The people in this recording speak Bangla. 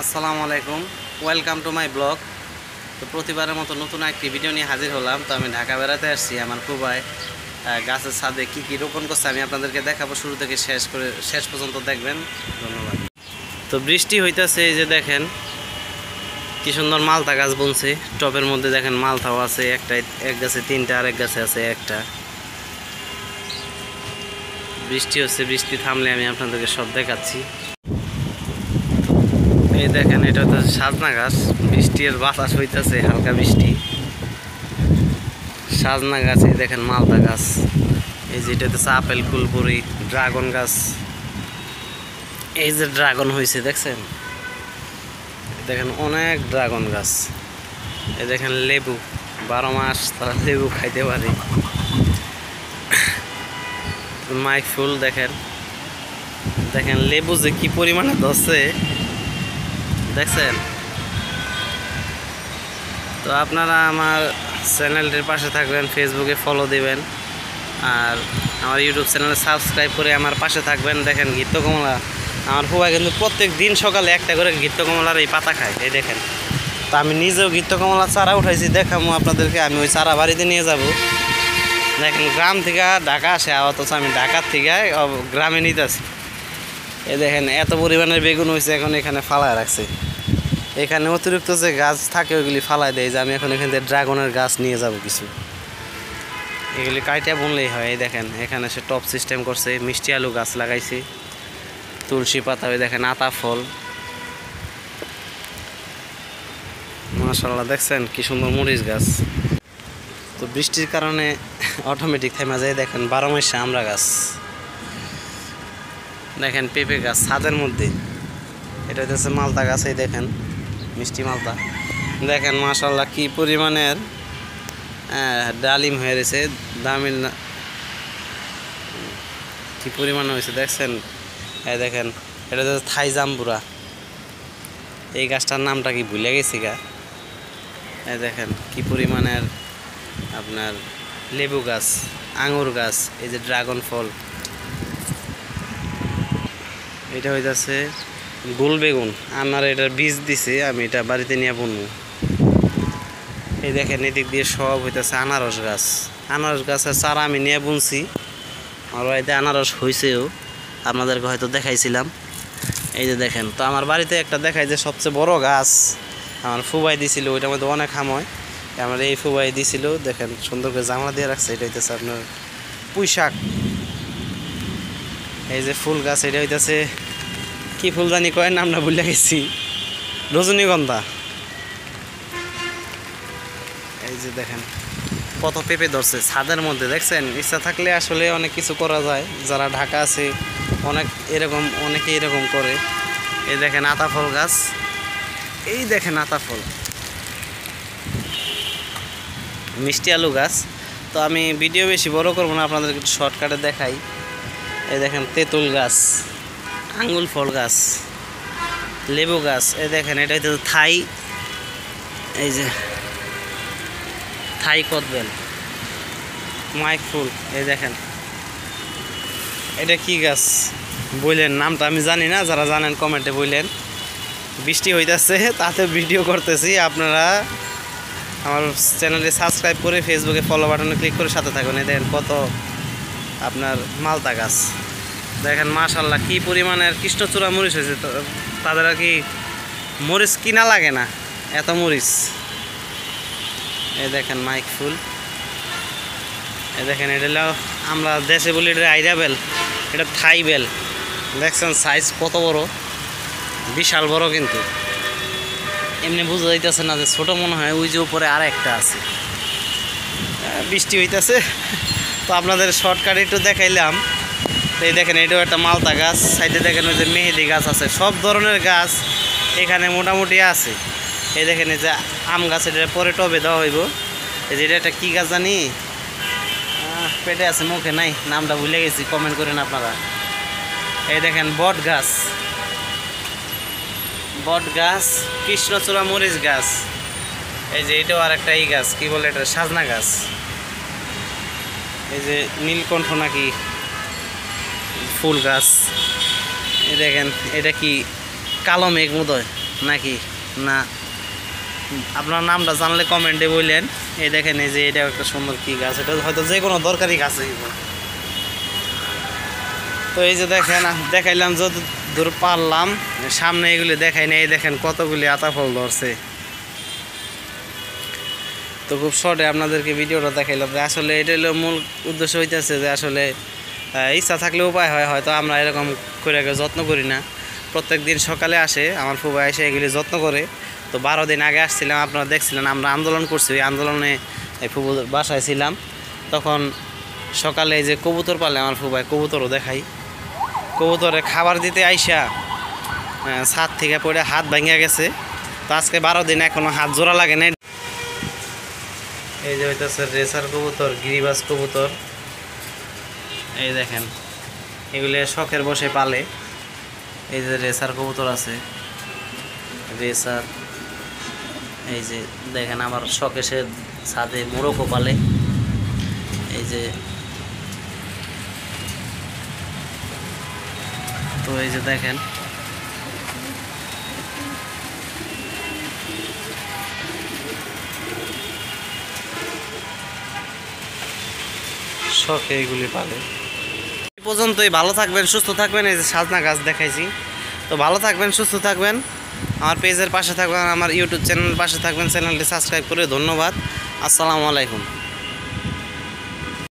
আসসালামু আলাইকুম, ওয়েলকাম টু মাই ব্লগ। তো প্রতিবারের মতো নতুন একটি ভিডিও নিয়ে হাজির হলাম। তো আমি ঢাকা বেড়াতে আসছি। আমার ফুবাই গাছের ছাদে কী কী রোপণ করছে আমি আপনাদেরকে দেখাবো। শুরু থেকে শেষ পর্যন্ত দেখবেন। ধন্যবাদ। তো বৃষ্টি হইতেছে, এই যে দেখেন কি সুন্দর মালতা গাছ বুনছে। টবের মধ্যে দেখেন মালতাও আছে, এক গাছে তিনটা, আরেক গাছে আছে একটা। বৃষ্টি হচ্ছে, বৃষ্টি থামলে আমি আপনাদেরকে সব দেখাচ্ছি। এই দেখেন, এটা হচ্ছে সাজনা গাছ। বৃষ্টির বাতাস হইতেছে, হালকা বৃষ্টি। সাজনা গাছ, এই দেখেন মালতা গাছ। এই যে এটা হচ্ছে আপেল, কুলপুরি, ড্রাগন গাছ। এই যে ড্রাগন হয়েছে দেখছেন, দেখেন অনেক ড্রাগন গাছ। এই দেখেন লেবু, 12 মাস তারা লেবু খাইতে পারে। মাইক ফুল দেখেন, দেখেন লেবু যে কি পরিমাণে ধরছে দেখছেন। তো আপনারা আমার চ্যানেলটির পাশে থাকবেন, ফেসবুকে ফলো দিবেন, আর আমার ইউটিউব চ্যানেলে সাবস্ক্রাইব করে আমার পাশে থাকবেন। দেখেন ঘিত্তকমলা, আমার ফুয়া কিন্তু প্রত্যেক দিন সকালে একটা করে ঘিত্তকমলার এই পাতা খায়। এই দেখেন, তো আমি নিজেও ঘিত্তকমলার চারা উঠাইছি, দেখাবো আপনাদেরকে। আমি ওই চারা বাড়িতে নিয়ে যাব। দেখেন গ্রাম থেকে ঢাকা আসে, অথচ আমি ঢাকার থেকে গ্রামে নিতেছি। এই দেখেন এত পরিমাণের বেগুন হয়েছে, এখন এখানে ফালায় রাখছে। এখানে অতিরিক্ত যে গাছ থাকে ওইগুলি ফালায় দেয়, যে আমি এখন এখান থেকে ড্রাগনের গাছ নিয়ে যাব কিছু। এগুলি কাইটা বুনলেই হয়। এই দেখেন এখানে সে টপ সিস্টেম করছে, মিষ্টি আলু গাছ লাগাইছে, তুলসী পাতা, ওই দেখেন আতা ফল। মাশাআল্লাহ, দেখছেন কি সুন্দর মরিচ গাছ। তো বৃষ্টির কারণে অটোমেটিক থেমে যায়। দেখেন 12 মাসে আমড়া গাছ, দেখেন পেঁপে গাছ ছাদের মধ্যে। এটা হচ্ছে মালতা গাছ, এই দেখেন মিষ্টি মালতা। দেখেন মাশাআল্লাহ কি পরিমাণের ডালিম হয়ে রয়েছে, দামির কি পরিমাণে হয়েছে দেখছেন। এই দেখেন এটা হচ্ছে থাই জাম্বুরা। এই গাছটার নামটা কি ভুলে গেছি গা। এই দেখেন কি পরিমাণের আপনার লেবু গাছ, আঙুর গাছ, এই যে ড্রাগন ফল। এটা হইতাছে গোল বেগুন। আমার এটার বীজ দিছে, আমি এটা বাড়িতে নিয়ে বুনবো। এই দেখেন এদিক দিয়ে সব হইতাছে আনারস গাছ। আনারস গাছের চারা আমি নিয়ে বুনছি। আমার বাড়িতে আনারস হয়েছেও, আপনাদেরকে হয়তো দেখাইছিলাম। এই যে দেখেন, তো আমার বাড়িতে একটা দেখাই যে সবচেয়ে বড় গাছ আমার ফুবাই দিছিল, ওইটার মধ্যে অনেক খাময়। আমার এই ফুবাই দিছিল, দেখেন সুন্দর করে জামলা দিয়ে রাখছে। এটা হইতেছে আপনার পুঁই শাক। এই যে ফুল গাছ, এটা হইতেছে কি ফুল জানি কয়, নামটা ভুলে গেছি, রজনীগন্ধা। এই যে দেখেন কত পেঁপে ধরছে ছাদের মধ্যে দেখছেন। ইচ্ছা থাকলে আসলে অনেক কিছু করা যায়। যারা ঢাকা আছে অনেকে এরকম করে। এই দেখেন আতা ফল গাছ, এই দেখেন আতা ফল, মিষ্টি আলু গাছ। তো আমি ভিডিও বেশি বড় করবো না, আপনাদেরকে একটু শর্টকাটে দেখাই। এই দেখেন তেঁতুল গাছ, আঙ্গুল ফল গাছ, লেবু গাছ। এই দেখেন এটা হচ্ছে থাই, এই যে থাই কদবেল, মাইক ফুল। এই দেখেন এটা কি গাছ বললেন, নামটা আমি জানি না, যারা জানেন কমেন্টে বললেন। বৃষ্টি হইতেছে, তাতে ভিডিও করতেছি। আপনারা আমার চ্যানেলে সাবস্ক্রাইব করে ফেসবুকে ফলো বাটনে ক্লিক করে সাথে থাকুন। এই দেখেন কত আপনার মালতা গাছ। দেখেন মাশাআল্লাহ কি পরিমাণের কৃষ্ণচূড়া মরিচ হয়েছে। তাদের আর কি মরিচ কিনা লাগে না, এত মরিচ। এই দেখেন মাইক ফুল। এই দেখেন এটা হলো আমরা দেশে বলি এটা আইরা বেল, এটা থাই বেল। দেখছেন সাইজ কত বড়, বিশাল বড়। কিন্তু এমনি বোঝা যাইতেছে না যে ছোট মনে হয়। ওই যে উপরে আর একটা আছে। বৃষ্টি হইতেছে তো আপনাদের শর্টকাট একটু দেখাইলাম। এই দেখেন এটাও একটা মালতা গাছ। সাইডে দেখেন ওই যে মেহেদি গাছ আছে, সব ধরনের গাছ এখানে মোটামুটি আছে। এই দেখেন এই যে আম গাছ, এটা পরে টবে দেওয়া হইব। এই যে এটা একটা কী গাছ জানি, পেটে আছে মুখে নাই, নামটা ভুলে গেছি, কমেন্ট করেন আপনারা। এই দেখেন বট গাছ, বট গাছ, কৃষ্ণচূড়া মরিচ গাছ। এই যে এটাও আর একটা এই গাছ, কি বলে এটা, সাজনা গাছ। এই যে নীলকণ্ঠ নাকি ফুল গাছ। এই দেখেন এটা কি কালো মেঘ বোধহয়, নাকি না? আপনার নামটা জানলে কমেন্টে বললেন। এই দেখেন, এই যে এটা একটা সুন্দর কি গাছ, এটা হয়তো যে কোনো দরকারি গাছ হইব। তো এই যে দেখেন, দেখাইলাম যত দূর পারলাম, সামনে এগুলি দেখাই না। এই দেখেন কতগুলি আতা ফল ধরছে। তো খুব শর্টে আপনাদেরকে ভিডিওটা দেখাইলাম যে আসলে এটা হলো মূল উদ্দেশ্য হইতেছে যে আসলে ইচ্ছা থাকলে উপায় হয়, হয়তো আমরা এরকম করে যত্ন করি না। প্রত্যেক দিন সকালে আসে আমার ফুফা এসে এগুলি যত্ন করে। তো 12 দিন আগে আসছিলাম, আপনারা দেখছিলেন আমরা আন্দোলন করছি, ওই আন্দোলনে ফুফুর বাসায় ছিলাম। তখন সকালে এই যে কবুতর পালে আমার ফুফায়, কবুতরও দেখাই, কবুতরে খাবার দিতে আইসা ছাদ থেকে পড়ে হাত ভাঙিয়া গেছে। তো আজকে 12 দিন এখনো হাত জোড়া লাগে নাই। এই যে হইতেছে রেসার কবুতর, গিরিবাজ কবুতর। এই দেখেন এগুলি শখের বসে পালে। এই যে রেসার কবুতর আছে, রেসার। এই যে দেখেন আমার শখে সে ছাদে মোরগও পালে। এই যে, তো এই যে দেখেন শখে এগুলি পালে। এই পর্যন্তই। ভালো থাকবেন, সুস্থ থাকবেন। এই যে সাজনা গাছ দেখাইছি। তো ভালো থাকবেন, সুস্থ থাকবেন, আমার পেজের পাশে থাকবেন, আমার ইউটিউব চ্যানেলের পাশে থাকবেন। চ্যানেলটি সাবস্ক্রাইব করে ধন্যবাদ। আসসালামু আলাইকুম।